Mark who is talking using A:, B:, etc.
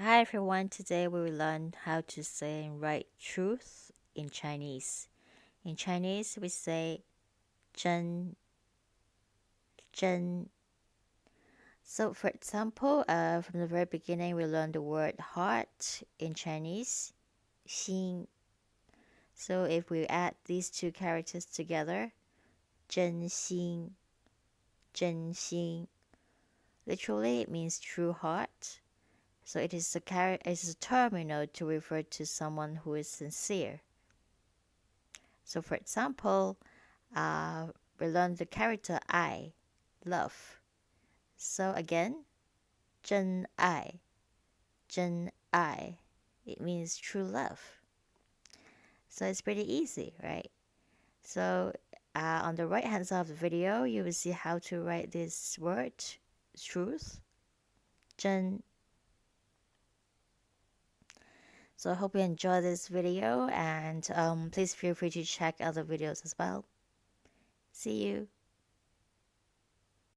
A: Hi everyone, today we will learn how to say and write truth in Chinese. In Chinese, we say 真, 真. So, for example, from the very beginning, we learned the word heart in Chinese, 心. So, if we add these two characters together, 真心, 真心, literally it means true heart. So it is a term, to refer to someone who is sincere. So for example, we learn the character I, love. So again, 真爱, 真爱. It means true love. So it's pretty easy, right? So on the right hand side of the video, you will see how to write this word, truth, 真. So I hope you enjoy this video and please feel free to check other videos as well. See you.